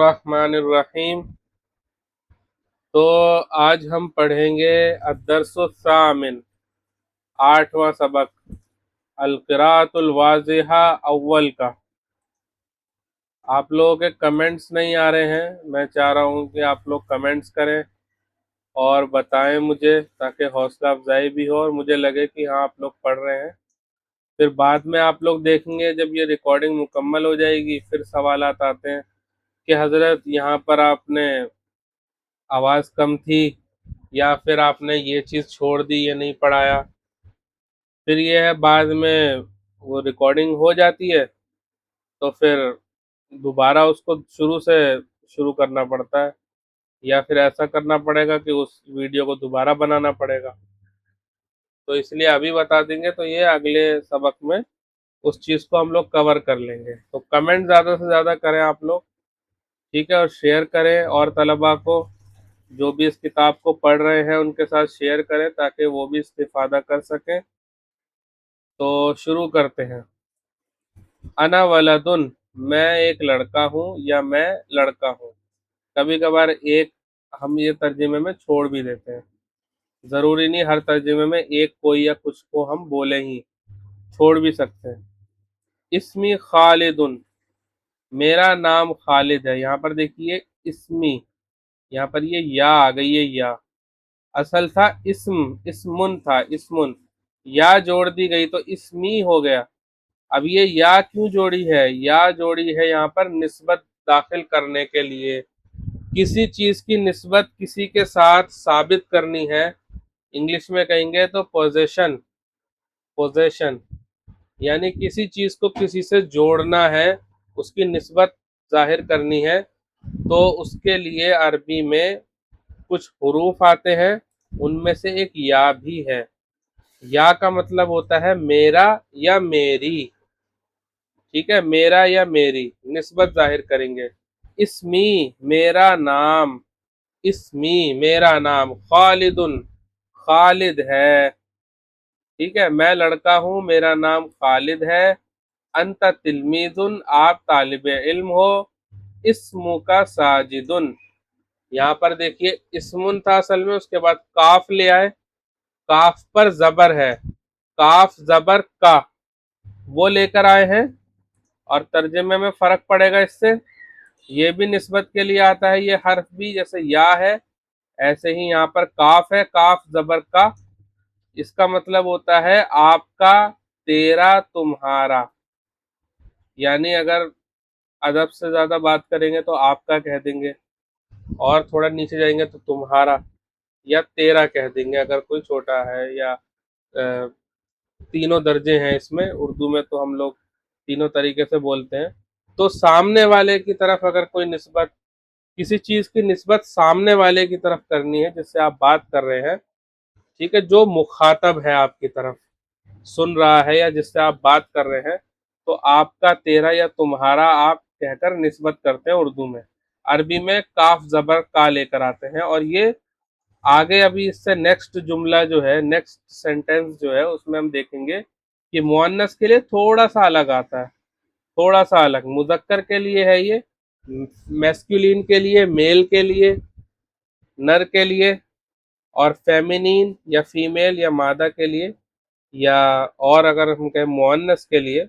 الرحمن الرحیم۔ تو آج ہم پڑھیں گے الدرس الثامن، 8واں سبق، القراءۃ الواضحہ اول کا۔ آپ لوگوں کے کمنٹس نہیں آ رہے ہیں، میں چاہ رہا ہوں کہ آپ لوگ کمنٹس کریں اور بتائیں مجھے، تاکہ حوصلہ افزائی بھی ہو اور مجھے لگے کہ ہاں آپ لوگ پڑھ رہے ہیں۔ پھر بعد میں آپ لوگ دیکھیں گے جب یہ ریکارڈنگ مکمل ہو جائے گی، پھر سوالات آتے ہیں کہ حضرت یہاں پر آپ نے آواز کم تھی، یا پھر آپ نے یہ چیز چھوڑ دی، یہ نہیں پڑھایا۔ پھر یہ ہے بعد میں وہ ریکارڈنگ ہو جاتی ہے تو پھر دوبارہ اس کو شروع سے شروع کرنا پڑتا ہے، یا پھر ایسا کرنا پڑے گا کہ اس ویڈیو کو دوبارہ بنانا پڑے گا۔ تو اس لیے ابھی بتا دیں گے تو یہ اگلے سبق میں اس چیز کو ہم لوگ کور کر لیں گے۔ تو کمنٹ زیادہ سے زیادہ کریں آپ لوگ، ٹھیک ہے، اور شیئر کریں، اور طلباء کو جو بھی اس کتاب کو پڑھ رہے ہیں ان کے ساتھ شیئر کریں تاکہ وہ بھی استفادہ کر سکیں۔ تو شروع کرتے ہیں۔ انا ولدن، میں ایک لڑکا ہوں یا میں لڑکا ہوں۔ کبھی کبھار ایک ہم یہ ترجمے میں چھوڑ بھی دیتے ہیں، ضروری نہیں ہر ترجمے میں ایک کوئی یا کچھ کو ہم بولیں ہی، چھوڑ بھی سکتے ہیں۔ اسمی خالدن، میرا نام خالد ہے۔ یہاں پر دیکھیے اسمی، یہاں پر یہ یا آ گئی ہے، یا اصل تھا اسمن تھا، اسمن، یا جوڑ دی گئی تو اسمی ہو گیا۔ اب یہ یا کیوں جوڑی ہے؟ یا جوڑی ہے یہاں پر نسبت داخل کرنے کے لیے، کسی چیز کی نسبت کسی کے ساتھ ثابت کرنی ہے، انگلش میں کہیں گے تو پوزیشن، پوزیشن یعنی کسی چیز کو کسی سے جوڑنا ہے، اس کی نسبت ظاہر کرنی ہے، تو اس کے لیے عربی میں کچھ حروف آتے ہیں، ان میں سے ایک یا بھی ہے۔ یا کا مطلب ہوتا ہے میرا یا میری، ٹھیک ہے، میرا یا میری نسبت ظاہر کریں گے۔ اسمی، میرا نام، اسمی میرا نام، خالدن خالد ہے، ٹھیک ہے، میں لڑکا ہوں، میرا نام خالد ہے۔ انت تلمیذن، آپ طالب علم ہو۔ اسمو کا ساجدن، یہاں پر دیکھیے اسمن تھا اصل میں، اس کے بعد کاف لے آئے، کاف پر زبر ہے، کاف زبر کا وہ لے کر آئے ہیں، اور ترجمے میں فرق پڑے گا اس سے۔ یہ بھی نسبت کے لیے آتا ہے، یہ حرف بھی، جیسے یا ہے ایسے ہی یہاں پر کاف ہے، کاف زبر کا، اس کا مطلب ہوتا ہے آپ کا، تیرا، تمہارا، یعنی اگر ادب سے زیادہ بات کریں گے تو آپ کا کہہ دیں گے، اور تھوڑا نیچے جائیں گے تو تمہارا یا تیرا کہہ دیں گے اگر کوئی چھوٹا ہے، یا تینوں درجے ہیں اس میں، اردو میں تو ہم لوگ تینوں طریقے سے بولتے ہیں۔ تو سامنے والے کی طرف اگر کوئی نسبت، کسی چیز کی نسبت سامنے والے کی طرف کرنی ہے جس سے آپ بات کر رہے ہیں، ٹھیک ہے، جو مخاطب ہے آپ کی طرف سن رہا ہے یا جس سے آپ بات کر رہے ہیں، تو آپ کا، تیرا یا تمہارا آپ کہہ کر نسبت کرتے ہیں اردو میں۔ عربی میں کاف زبر کا لے کر آتے ہیں، اور یہ آگے ابھی اس سے نیکسٹ جملہ جو ہے، نیکسٹ سینٹینس جو ہے، اس میں ہم دیکھیں گے کہ مؤنث کے لیے تھوڑا سا الگ آتا ہے، تھوڑا سا الگ، مذکر کے لیے ہے یہ، میسکولین کے لیے، میل کے لیے، نر کے لیے، اور فیمینین یا فیمیل یا مادہ کے لیے، یا اور اگر ہم کہیں مؤنث کے لیے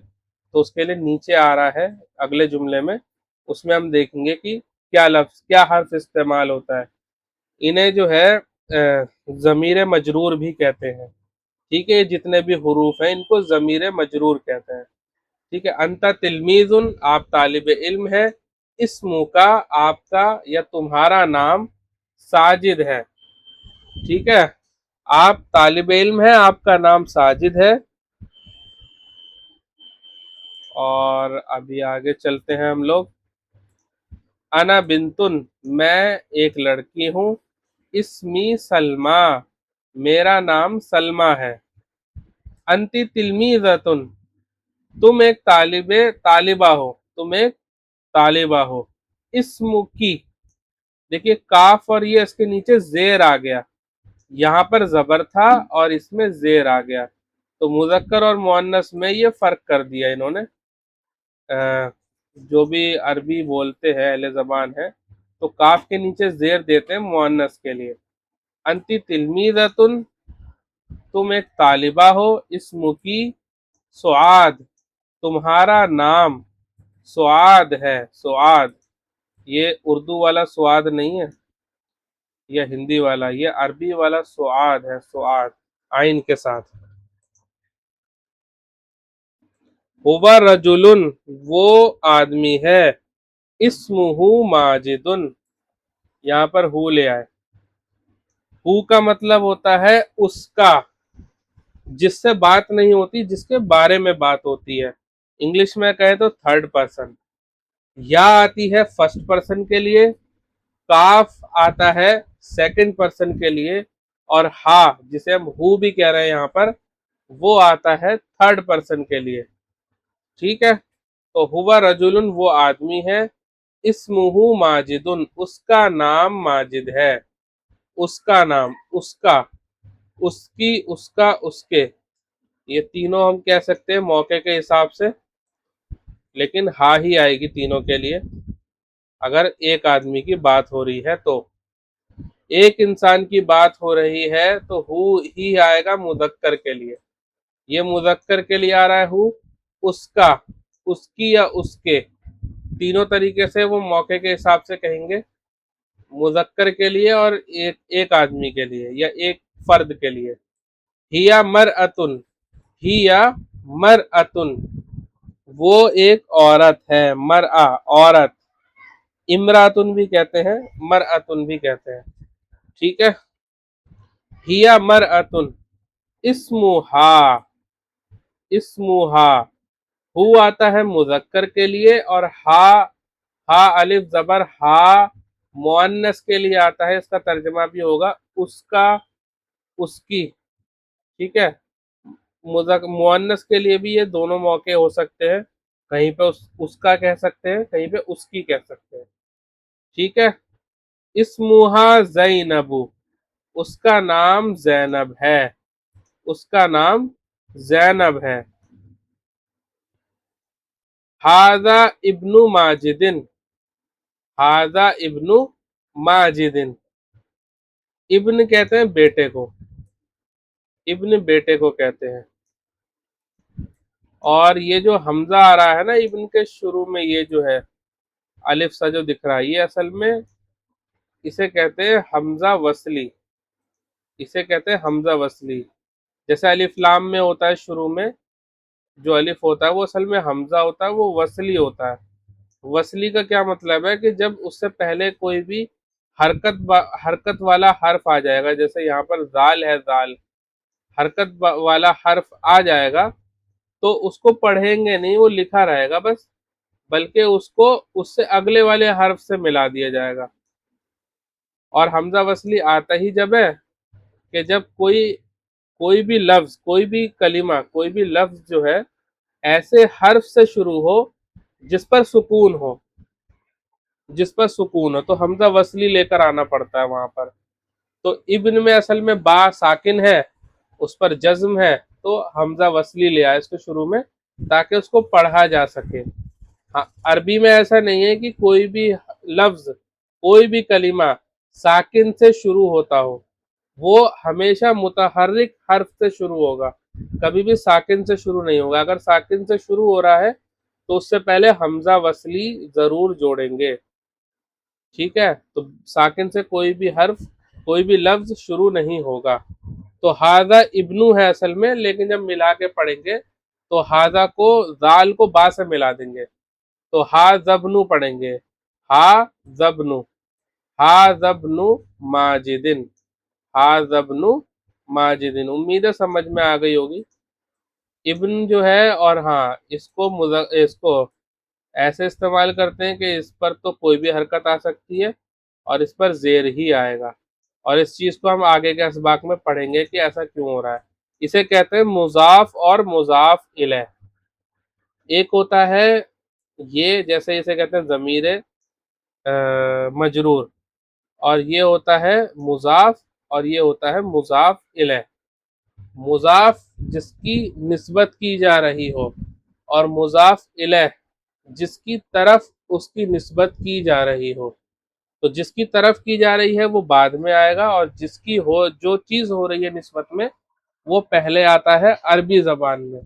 تو اس کے لیے نیچے آ رہا ہے اگلے جملے میں، اس میں ہم دیکھیں گے کہ کیا لفظ، کیا حرف استعمال ہوتا ہے۔ انہیں جو ہے ضمیر مجرور بھی کہتے ہیں، ٹھیک ہے، جتنے بھی حروف ہیں ان کو ضمیر مجرور کہتے ہیں، ٹھیک ہے۔ انت تلمیذن، آپ طالب علم ہے۔ اسمو کا، آپ کا یا تمہارا نام، ساجد ہے، ٹھیک ہے، آپ طالب علم ہیں، آپ کا نام ساجد ہے۔ اور ابھی آگے چلتے ہیں ہم لوگ۔ انا بنتن، میں ایک لڑکی ہوں۔ اسمی سلما، میرا نام سلما ہے۔ انتی تلمیذتن، تم ایک طالبہ ہو، تم ایک طالبہ ہو۔ اسمو کی، دیکھیے کاف اور یہ اس کے نیچے زیر آ گیا، یہاں پر زبر تھا اور اس میں زیر آ گیا، تو مذکر اور مؤنث میں یہ فرق کر دیا انہوں نے۔ جو بھی عربی بولتے ہیں اہل زبان ہے تو کاف کے نیچے زیر دیتے ہیں مؤنث کے لیے. انتی تلمیذۃن، تم ایک طالبہ ہو، اسم کی سعاد، تمہارا نام سعاد ہے. سعاد یہ اردو والا سعاد نہیں ہے یا ہندی والا، یہ عربی والا سعاد ہے، سعاد عین کے ساتھ. ہوا رجل، وہ آدمی ہے، اسمہ ماجد، یہاں پر ہو لے آئے. ہو کا مطلب ہوتا ہے اس کا، جس سے بات نہیں ہوتی، جس کے بارے میں بات ہوتی ہے. انگلش میں کہے تو تھرڈ پرسن. یا آتی ہے فرسٹ پرسن کے لیے، کاف آتا ہے سیکنڈ پرسن کے لیے، اور ہا جسے ہم ہو بھی کہہ رہے ہیں یہاں پر، وہ آتا ہے تھرڈ پرسن کے لیے. ٹھیک ہے. تو ہوا رجل، وہ آدمی ہے، اسمہ ماجد، اس کا نام ماجد ہے. اس کا نام، اس کا، اس کی، اس کا، اس کے، یہ تینوں ہم کہہ سکتے ہیں موقع کے حساب سے، لیکن ہا ہی آئے گی تینوں کے لیے اگر ایک آدمی کی بات ہو رہی ہے تو. ایک انسان کی بات ہو رہی ہے تو ہو ہی آئے گا مذکر کے لیے. یہ مذکر کے لیے آ رہا ہے ہو، اس کا، اس کی یا اس کے، تینوں طریقے سے وہ موقع کے حساب سے کہیں گے. مذکر کے لیے اور ایک آدمی کے لیے یا ایک فرد کے لیے. ہیا مرأتن، ہیا مرأتن، وہ ایک عورت ہے. مرأہ عورت، امراتن بھی کہتے ہیں، مرأتن بھی کہتے ہیں. ٹھیک ہے. ہیا مرأتن، اسمہا، اسمہا، ہو آتا ہے مذکر کے لیے، اور ہا، ہا الف زبر ہا مؤنث کے لیے آتا ہے. اس کا ترجمہ بھی ہوگا اس کا، اس کی. ٹھیک ہے. مؤنث کے لیے بھی یہ دونوں موقع ہو سکتے ہیں، کہیں پہ اس کا کہہ سکتے ہیں، کہیں پہ اس کی کہہ سکتے ہیں. ٹھیک ہے. اسمہا زینب، اس کا نام زینب ہے، اس کا نام زینب ہے. ھذا ابن ماجد، ھذا ابن ماجد، ابن کہتے ہیں بیٹے کو، ابن بیٹے کو کہتے ہیں. اور یہ جو حمزہ آ رہا ہے نا ابن کے شروع میں، یہ جو ہے الف سا جو دکھ رہا ہے، یہ اصل میں اسے کہتے ہیں حمزہ وصلی، اسے کہتے ہیں حمزہ وصلی. جیسے الف لام میں ہوتا ہے شروع میں جو الف ہوتا ہے وہ اصل میں حمزہ ہوتا ہے، وہ وصلی ہوتا ہے. وصلی کا کیا مطلب ہے کہ جب اس سے پہلے کوئی بھی حرکت والا حرف آ جائے گا، جیسے یہاں پر زال ہے، زال حرکت والا حرف آ جائے گا تو اس کو پڑھیں گے نہیں، وہ لکھا رہے گا بس، بلکہ اس کو اس سے اگلے والے حرف سے ملا دیا جائے گا. اور حمزہ وصلی آتا ہی جب ہے کہ جب کوئی بھی لفظ، کوئی بھی کلمہ، کوئی بھی لفظ جو ہے ایسے حرف سے شروع ہو جس پر سکون ہو، جس پر سکون ہو، تو حمزہ وصلی لے کر آنا پڑتا ہے وہاں پر. تو ابن میں اصل میں با ساکن ہے، اس پر جزم ہے، تو حمزہ وصلی لے آئے اس کے شروع میں تاکہ اس کو پڑھا جا سکے. ہاں، عربی میں ایسا نہیں ہے کہ کوئی بھی لفظ، کوئی بھی کلمہ ساکن سے شروع ہوتا ہو، وہ ہمیشہ متحرک حرف سے شروع ہوگا، کبھی بھی ساکن سے شروع نہیں ہوگا. اگر ساکن سے شروع ہو رہا ہے تو اس سے پہلے حمزہ وصلی ضرور جوڑیں گے. ٹھیک ہے. تو ساکن سے کوئی بھی حرف، کوئی بھی لفظ شروع نہیں ہوگا. تو ھذا ابنو ہے اصل میں، لیکن جب ملا کے پڑھیں گے تو ھذا کو ذال کو با سے ملا دیں گے تو ہا زبنو پڑھیں گے، ہا زبنو، ہا زبنو ماجدن، ہا زبنو ماجدن. امید ہے سمجھ میں آ گئی ہوگی. ابن جو ہے، اور ہاں اس کو ایسے استعمال کرتے ہیں کہ اس پر تو کوئی بھی حرکت آ سکتی ہے اور اس پر زیر ہی آئے گا، اور اس چیز کو ہم آگے کے اسباق میں پڑھیں گے کہ ایسا کیوں ہو رہا ہے. اسے کہتے ہیں مضاف اور مضاف الیہ. ایک ہوتا ہے یہ، جیسے اسے کہتے ہیں ضمیر مجرور، اور یہ ہوتا ہے مضاف، اور یہ ہوتا ہے مضاف الیہ. مضاف جس کی نسبت کی جا رہی ہو، اور مضاف الیہ جس کی طرف اس کی نسبت کی جا رہی ہو. تو جس کی طرف کی جا رہی ہے وہ بعد میں آئے گا، اور جس کی ہو جو چیز ہو رہی ہے نسبت میں وہ پہلے آتا ہے عربی زبان میں.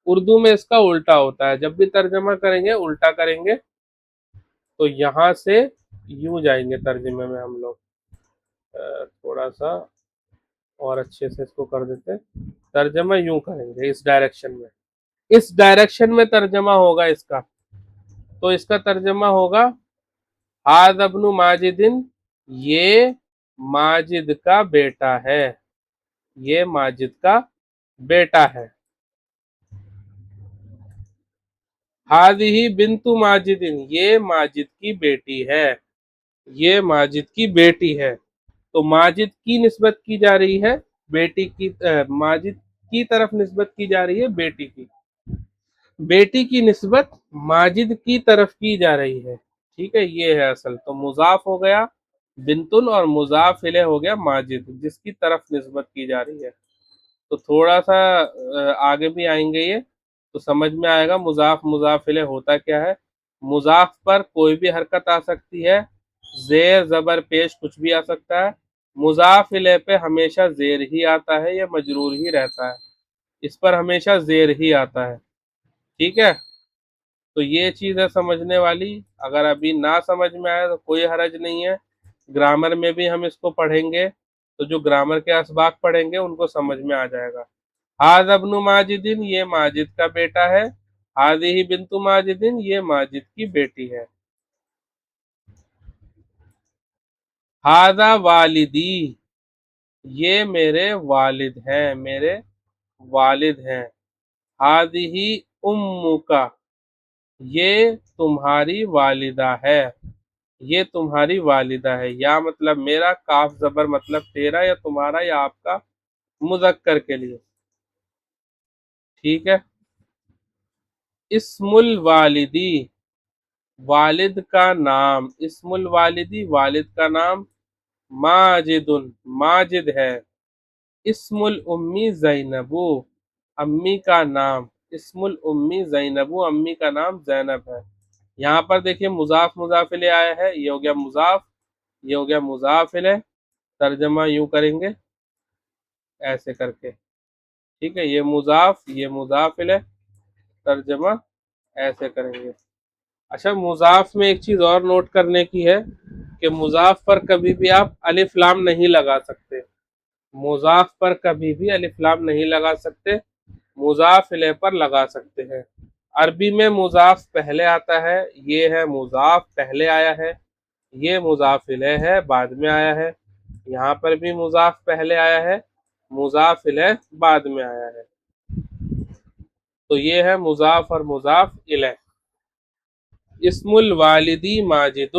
اردو میں اس کا الٹا ہوتا ہے، جب بھی ترجمہ کریں گے الٹا کریں گے. تو یہاں سے یوں جائیں گے ترجمے میں ہم لوگ، تھوڑا سا اور اچھے سے اس کو کر دیتے ہیں. ترجمہ یوں کریں گے اس ڈائریکشن میں، اس ڈائریکشن میں ترجمہ ہوگا اس کا. تو اس کا ترجمہ ہوگا ہذا ابن ماجد، یہ ماجد کا بیٹا ہے، یہ ماجد کا بیٹا ہے. ہذہ بنت ماجد، یہ ماجد کی بیٹی ہے، یہ ماجد کی بیٹی ہے. تو ماجد کی نسبت کی جا رہی ہے بیٹی کی، ماجد کی طرف نسبت کی جا رہی ہے بیٹی کی، بیٹی کی نسبت ماجد کی طرف کی جا رہی ہے. ٹھیک ہے، یہ ہے اصل. تو مضاف ہو گیا بنتن اور مضاف الیہ ہو گیا ماجد، جس کی طرف نسبت کی جا رہی ہے. تو تھوڑا سا آگے بھی آئیں گے یہ تو سمجھ میں آئے گا مضاف مضاف الیہ ہوتا کیا ہے. مضاف پر کوئی بھی حرکت آ سکتی ہے، زیر زبر پیش کچھ بھی آ سکتا ہے. مضاف الیہ پہ ہمیشہ زیر ہی آتا ہے یا مجرور ہی رہتا ہے، اس پر ہمیشہ زیر ہی آتا ہے. ٹھیک ہے، تو یہ چیز ہے سمجھنے والی. اگر ابھی نہ سمجھ میں آئے تو کوئی حرج نہیں ہے، گرامر میں بھی ہم اس کو پڑھیں گے تو جو گرامر کے اسباق پڑھیں گے ان کو سمجھ میں آ جائے گا. ہذا ابن ماجد، یہ ماجد کا بیٹا ہے. ہذہ بنت ماجد، یہ ماجد کی بیٹی ہے. ہذا والدی، یہ میرے والد ہیں، میرے والد ہیں. ہذہ امک، یہ تمہاری والدہ ہے، یہ تمہاری والدہ ہے. یا مطلب میرا، کاف زبر مطلب تیرا یا تمہارا یا آپ کا، مذکر کے لیے. ٹھیک ہے. اسم الوالدی، والد کا نام. اسم الوالدی، والد کا نام. ماجد، ماجد ہے. اسم الامی زینب، امی کا نام. اسم الامی زینب، امی کا نام زینب ہے. یہاں پر دیکھیے مضاف مضاف الیہ آیا ہے، یہ ہو گیا مضاف، یہ ہو گیا مضاف الیہ. ترجمہ یوں کریں گے ایسے کر کے. ٹھیک ہے، یہ مضاف، یہ مضاف الیہ. ترجمہ ایسے کریں گے. اچھا، مضاف میں ایک چیز اور نوٹ کرنے کی ہے کہ مضاف پر کبھی بھی آپ الف لام نہیں لگا سکتے. مضاف پر کبھی بھی الف لام نہیں لگا سکتے، مضاف الیہ پر لگا سکتے ہیں. عربی میں مضاف پہلے آتا ہے، یہ ہے مضاف پہلے آیا ہے، یہ مضاف الیہ ہے بعد میں آیا ہے. یہاں پر بھی مضاف پہلے آیا ہے، مضاف الیہ بعد میں آیا ہے. تو یہ ہے مضاف اور مضاف الیہ. اسم الوالدی ماجد،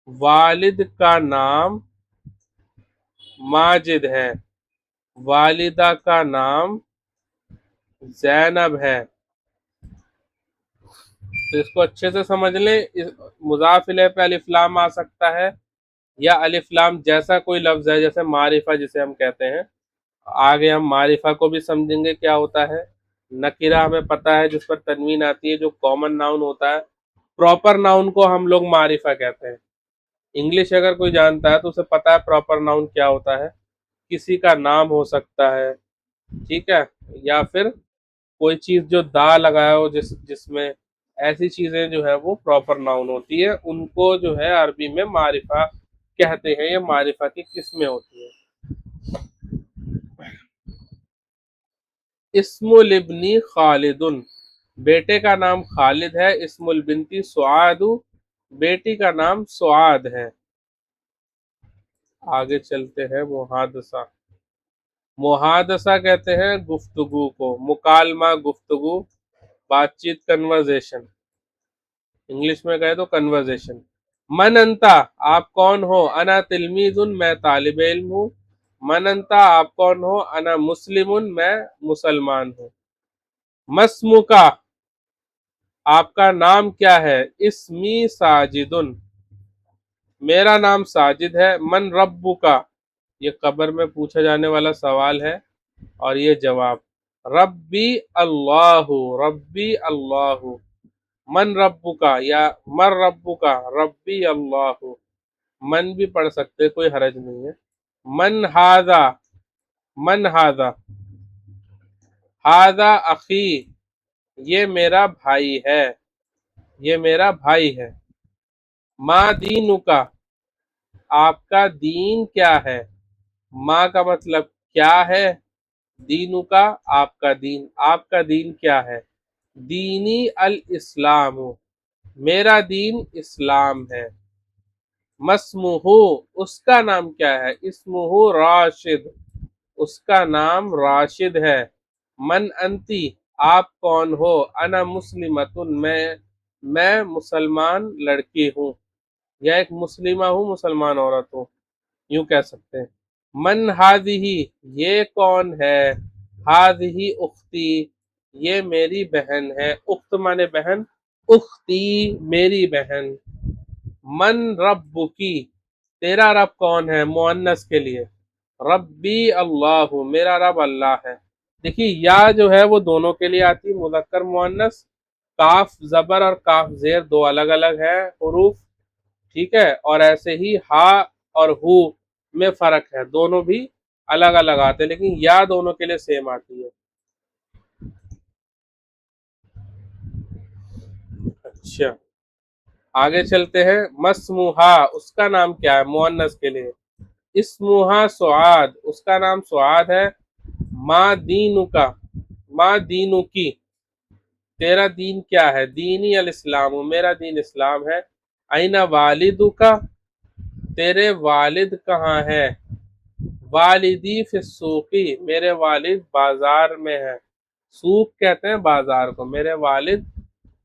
والد کا نام ماجد ہے، والدہ کا نام زینب ہے. تو اس کو اچھے سے سمجھ لیں. مضاف الیہ پہ الف لام آ سکتا ہے، یا الف لام جیسا کوئی لفظ ہے جیسے معرفہ جسے ہم کہتے ہیں. آگے ہم معرفہ کو بھی سمجھیں گے کیا ہوتا ہے. نکرہ ہمیں پتہ ہے جس پر تنوین آتی ہے، جو کامن ناؤن ہوتا ہے. پراپر ناؤن کو ہم لوگ معرفہ کہتے ہیں. انگلش اگر کوئی جانتا ہے تو اسے پتہ ہے پراپر ناؤن کیا ہوتا ہے. کسی کا نام ہو سکتا ہے، ٹھیک ہے، یا پھر کوئی چیز جو دا لگایا ہو جس میں، ایسی چیزیں جو ہے وہ پراپر ناؤن ہوتی ہے. ان کو جو ہے عربی میں معرفہ کہتے ہیں، یہ معرفہ کی قسمیں ہوتی ہیں. اسم الابن خالد، بیٹے کا نام خالد ہے. اسم البنتی سعاد، بیٹی کا نام سعاد ہے. آگے چلتے ہیں. محادثہ، محادثہ کہتے ہیں گفتگو کو، مکالمہ، گفتگو، بات چیت، کنورزیشن. انگلش میں کہے تو کنورزیشن. من انتا، آپ کون ہو. انا تلمیذ، میں طالب علم ہوں. من انتا، آپ کون ہو. انا مسلم، میں مسلمان ہوں. مسمکا، آپ کا نام کیا ہے. اسمی ساجد، میرا نام ساجد ہے. من ربکا، یہ قبر میں پوچھا جانے والا سوال ہے اور یہ جواب. ربی اللہ، ربی اللہ. من ربو کا یا مر ربو کا، ربی اللہ، من بھی پڑھ سکتے، کوئی حرج نہیں ہے. من ہاذا، من ہاذا، ہاذا اخی، یہ میرا بھائی ہے، یہ میرا بھائی ہے. ما دینک، آپ کا دین کیا ہے؟ ما کا مطلب کیا ہے، دینو کا آپ کا دین، آپ کا دین کیا ہے؟ دینی الاسلام، میرا دین اسلام ہے. مسموہ، اس کا نام کیا ہے؟ اسمہ راشد، اس کا نام راشد ہے. من انتی، آپ کون ہو؟ انا مسلمتن، میں مسلمان لڑکی ہوں، یا ایک مسلمہ ہوں، مسلمان عورت ہوں، یوں کہہ سکتے ہیں. من ہذہ، یہ کون ہے؟ ہذہ اختی، یہ میری بہن ہے. اخت مانے بہن، اختی میری بہن. من ربکی، تیرا رب کون ہے؟ مؤنث کے لیے. ربی اللہ، میرا رب اللہ ہے. دیکھیے یا جو ہے وہ دونوں کے لیے آتی، مذکر مؤنث. کاف زبر اور کاف زیر دو الگ الگ ہے حروف، ٹھیک ہے. اور ایسے ہی ہا اور ہو میں فرق ہے، دونوں بھی الگ الگ آتے، لیکن یا دونوں کے لیے سیم آتی ہے. اچھا آگے چلتے ہیں. مسموہا، اس کا نام کیا ہے؟ مؤنث کے لیے. اسموہا سعاد، اس کا نام سعاد ہے. ما دینو کا، ما دینو کی، تیرا دین کیا ہے؟ دینی الاسلام، میرا دین اسلام ہے. اینا والدو کا، تیرے والد کہاں ہے؟ والدی فی السوقی، میرے والد بازار میں ہیں. سوق کہتے ہیں بازار کو، میرے والد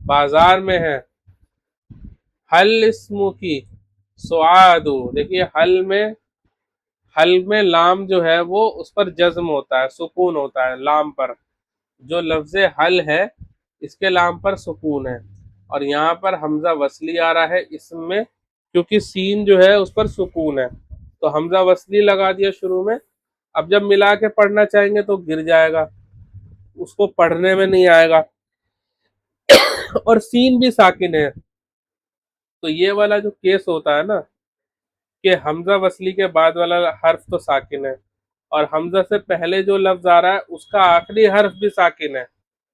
بازار میں ہیں. حل اسمو کی سعادو، دیکھیے حل میں لام جو ہے وہ اس پر جزم ہوتا ہے، سکون ہوتا ہے لام پر. جو لفظ حل ہے اس کے لام پر سکون ہے، اور یہاں پر حمزہ وصلی آ رہا ہے اسم میں، کیونکہ سین جو ہے اس پر سکون ہے تو حمزہ وصلی لگا دیا شروع میں. اب جب ملا کے پڑھنا چاہیں گے تو گر جائے گا، اس کو پڑھنے میں نہیں آئے گا. اور سین بھی ساکن ہے، تو یہ والا جو کیس ہوتا ہے نا کہ حمزہ وصلی کے بعد والا حرف تو ساکن ہے، اور حمزہ سے پہلے جو لفظ آ رہا ہے اس کا آخری حرف بھی ساکن ہے،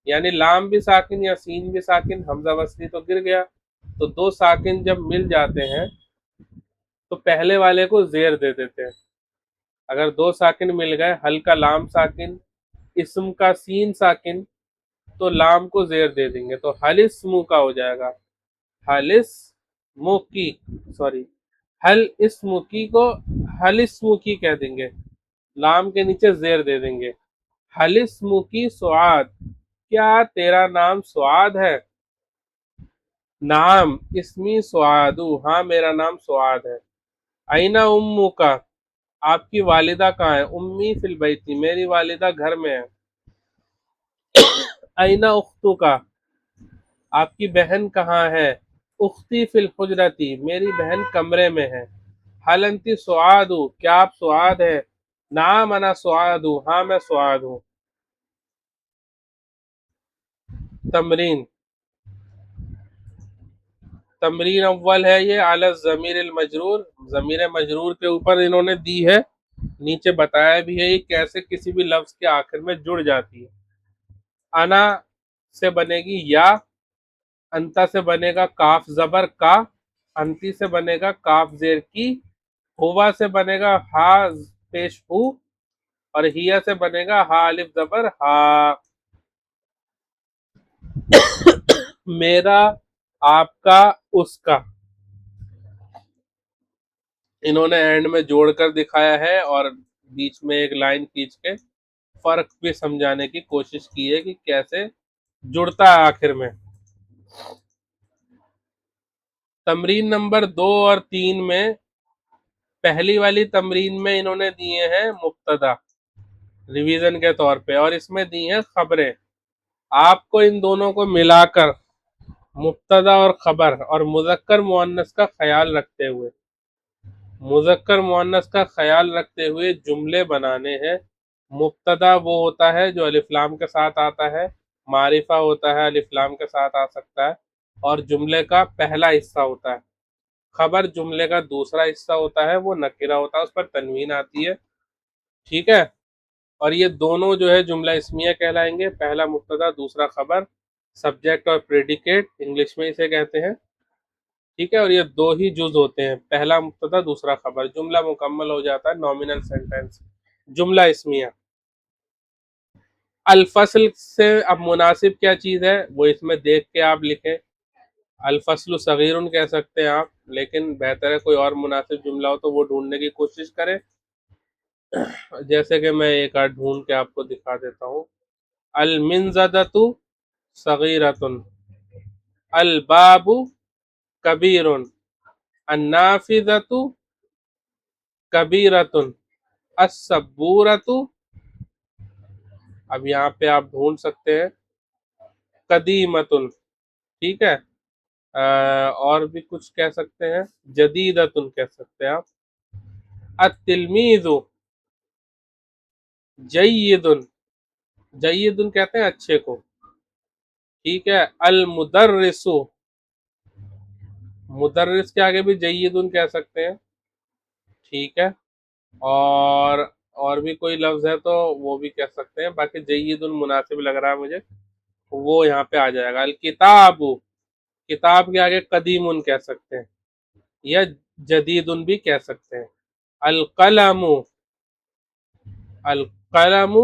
یعنی لام بھی ساکن یا سین بھی ساکن، حمزہ وصلی تو گر گیا. تو دو ساکن جب مل جاتے ہیں تو پہلے والے کو زیر دے دیتے ہیں. اگر دو ساکن مل گئے، حل کا لام ساکن، اسم کا سین ساکن، تو لام کو زیر دے دیں گے تو حل اسمو کا ہو جائے گا. حل اسمو کی، سوری، حل اسمو کی کو حل اسمو کی کہہ دیں گے، لام کے نیچے زیر دے دیں گے. حل اسمو کی سعاد، کیا تیرا نام سعاد ہے؟ نعم اسمی سعادو، ہاں میرا نام سعاد ہے. اینا امو کا، آپ کی والدہ کہاں ہے؟ امی فی البیتی، میری والدہ گھر میں ہے. اینا اختو کا، آپ کی بہن کہاں ہے؟ اختی فی الحجرتی، میری بہن کمرے میں ہے. حل انتی سعادو، کیا آپ سعاد ہے؟ نعم انا سعادو، ہاں میں سعاد ہوں. تمرین، تمرین اول ہے یہ علی الضمیر المجرور، ضمیر مجرور کے اوپر انہوں نے دی ہے، نیچے بتایا بھی ہے یہ کیسے کسی بھی لفظ کے آخر میں جڑ جاتی ہے. انا سے بنے گی یا، انتا سے بنے گا کاف زبر کا، انتی سے بنے گا کاف زیر کی، ہوا سے بنے گا ہا پیش ہو، اور ہیا سے بنے گا ہا الف زبر ہا. میرا، آپ کا، اس کا، انہوں نے اینڈ میں جوڑ کر دکھایا ہے اور بیچ میں ایک لائن کھینچ کے فرق بھی سمجھانے کی کوشش کی ہے کہ کیسے جڑتا ہے آخر میں. تمرین نمبر 2 اور 3 میں، پہلی والی تمرین میں انہوں نے دیے ہیں مبتدا ریویژن کے طور پہ، اور اس میں دی ہیں خبریں. آپ کو ان دونوں کو ملا کر مبتدا اور خبر اور مذکر مؤنث کا خیال رکھتے ہوئے، مذکر مؤنث کا خیال رکھتے ہوئے جملے بنانے ہیں. مبتدا وہ ہوتا ہے جو الف لام کے ساتھ آتا ہے، معرفہ ہوتا ہے الف لام کے ساتھ آ سکتا ہے، اور جملے کا پہلا حصہ ہوتا ہے. خبر جملے کا دوسرا حصہ ہوتا ہے، وہ نکرہ ہوتا ہے، اس پر تنوین آتی ہے. ٹھیک ہے. اور یہ دونوں جو ہے جملہ اسمیہ کہلائیں گے، پہلا مبتدا دوسرا خبر، سبجیکٹ اور پریڈیکیٹ انگلش میں اسے کہتے ہیں. ٹھیک ہے. اور یہ دو ہی جز ہوتے ہیں، پہلا مبتدا دوسرا خبر، جملہ مکمل ہو جاتا ہے، نومینل سینٹینس، جملہ اسمیہ. الفصل سے اب مناسب کیا چیز ہے وہ اس میں دیکھ کے آپ لکھیں. الفصل صغیر کہہ سکتے ہیں آپ، لیکن بہتر ہے کوئی اور مناسب جملہ ہو تو وہ ڈھونڈنے کی کوشش کریں. جیسے کہ میں ایک آدھ ڈھونڈ کے آپ کو دکھا دیتا ہوں. المنزدۃ صغیرۃ، الباب کبیر، النافذۃ کبیرۃ، السبورۃ. اب یہاں پہ آپ ڈھونڈ سکتے ہیں قدیمۃ. ٹھیک ہے. اور بھی کچھ کہہ سکتے ہیں، جدیدۃ کہہ سکتے ہیں آپ. التلمیذ جید، جید کہتے ہیں اچھے کو. ٹھیک ہے. المدرس، مدرس کے آگے بھی جید کہہ سکتے ہیں. ٹھیک ہے. اور بھی کوئی لفظ ہے تو وہ بھی کہہ سکتے ہیں، باقی جید مناسب لگ رہا ہے مجھے، وہ یہاں پہ آ جائے گا. الکتاب، کتاب کے آگے قدیم کہہ سکتے ہیں یا جدید بھی کہہ سکتے ہیں. القلم، القلم،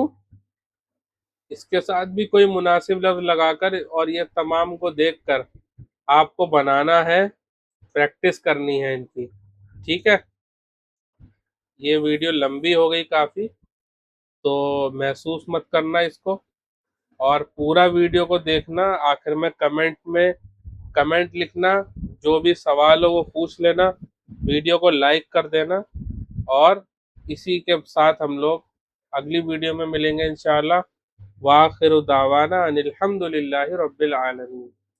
اس کے ساتھ بھی کوئی مناسب لفظ لگا کر اور یہ تمام کو دیکھ کر آپ کو بنانا ہے، پریکٹس کرنی ہے ان کی. ٹھیک ہے. یہ ویڈیو لمبی ہو گئی کافی، تو محسوس مت کرنا اس کو، اور پورا ویڈیو کو دیکھنا. آخر میں کمنٹ لکھنا، جو بھی سوال ہو وہ پوچھ لینا، ویڈیو کو لائک کر دینا. اور اسی کے ساتھ ہم لوگ اگلی ویڈیو میں ملیں گے انشاءاللہ. وآخر دعوانا ان الحمد للہ رب العالمین.